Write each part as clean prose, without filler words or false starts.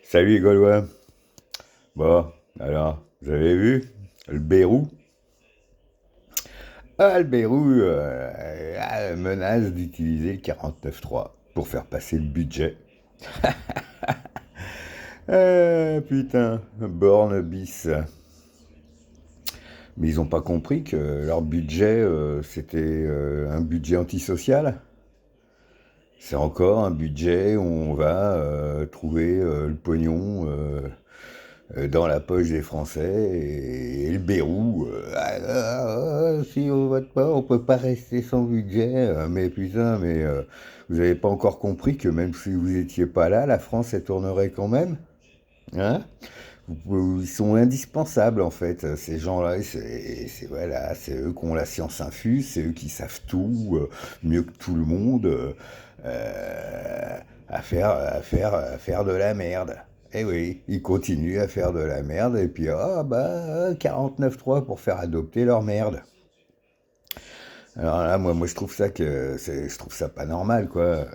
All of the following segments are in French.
Salut les Gaulois. Bon, alors, vous avez vu le Bérou? Ah, le Bérou menace d'utiliser le 49.3 pour faire passer le budget. Putain, borne bis. Mais ils ont pas compris que leur budget, c'était un budget antisocial. C'est encore un budget où on va trouver le pognon dans la poche des Français et le Bérou. Si on vote pas, on peut pas rester sans budget. Mais putain, vous avez pas encore compris que même si vous étiez pas là, la France elle tournerait quand même, hein? Ils sont indispensables en fait, ces gens-là. Voilà, c'est eux qui ont la science infuse, c'est eux qui savent tout mieux que tout le monde à faire de la merde. Et oui, ils continuent à faire de la merde et puis 49.3 pour faire adopter leur merde. Alors là, moi je trouve ça je trouve ça pas normal quoi.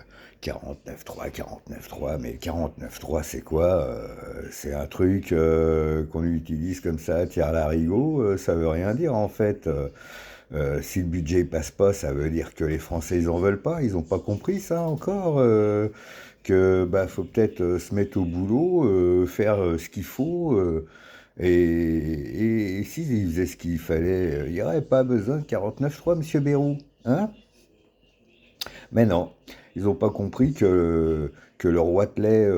49.3, mais 49.3 c'est quoi? C'est un truc qu'on utilise comme ça à tire-larigot, ça veut rien dire en fait. Si le budget passe pas, ça veut dire que les Français ils en veulent pas, ils ont pas compris ça encore. Que bah faut peut-être se mettre au boulot, faire ce qu'il faut. Et s'ils faisaient ce qu'il fallait, il n'y aurait pas besoin de 49.3, Monsieur Bérou. Hein? Mais non, ils n'ont pas compris que le Roitelet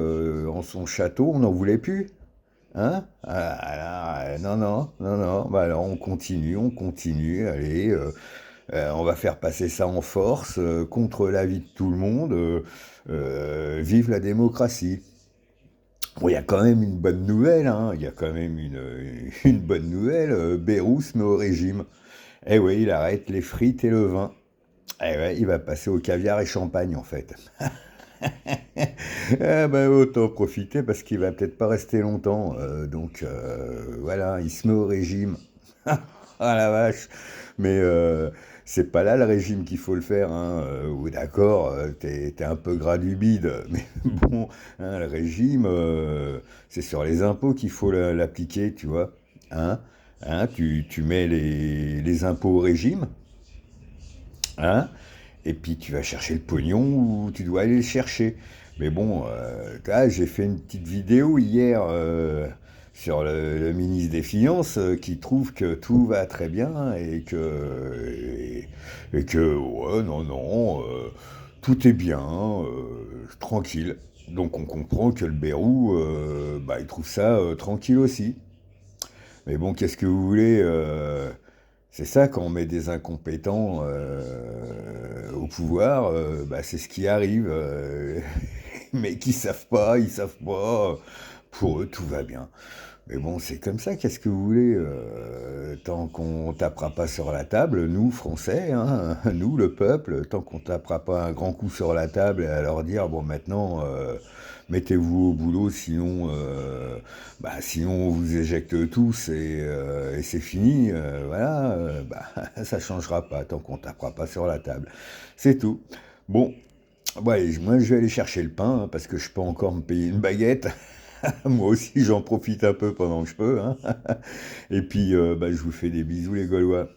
en son château, on n'en voulait plus. Hein? Non, non, non, non. Bah alors on continue, allez, on va faire passer ça en force, contre l'avis de tout le monde. Vive la démocratie. Bon, il y a quand même une bonne nouvelle, hein. Il y a quand même une bonne nouvelle. Bérou se met au régime. Eh oui, il arrête les frites et le vin. Eh ouais, il va passer au caviar et champagne en fait. Eh ben, autant profiter parce qu'il va peut-être pas rester longtemps. Voilà, il se met au régime. Ah la vache. Mais c'est pas là le régime qu'il faut le faire. Hein. Oui, d'accord, t'es un peu gras du bide. Mais bon, hein, le régime, c'est sur les impôts qu'il faut l'appliquer, tu vois. Hein, tu mets les impôts au régime. Hein? Et puis tu vas chercher le pognon où tu dois aller le chercher. Mais bon, là, j'ai fait une petite vidéo hier sur le ministre des Finances qui trouve que tout va très bien et que ouais, non, non, tout est bien, tranquille. Donc on comprend que le Bérou, bah, il trouve ça tranquille aussi. Mais bon, qu'est-ce que vous voulez c'est ça, quand on met des incompétents au pouvoir, bah, c'est ce qui arrive. Mais qui savent pas, ils savent pas. Pour eux, tout va bien. Mais bon, c'est comme ça, qu'est-ce que vous voulez tant qu'on tapera pas sur la table, nous, Français, hein, nous, le peuple, tant qu'on tapera pas un grand coup sur la table et à leur dire, bon, maintenant, mettez-vous au boulot, sinon on vous éjecte tous et c'est fini, voilà, ça changera pas tant qu'on tapera pas sur la table. C'est tout. Bon, ouais, moi je vais aller chercher le pain hein, parce que je peux encore me payer une baguette. Moi aussi j'en profite un peu pendant que je peux. Hein. Et puis je vous fais des bisous les Gaulois.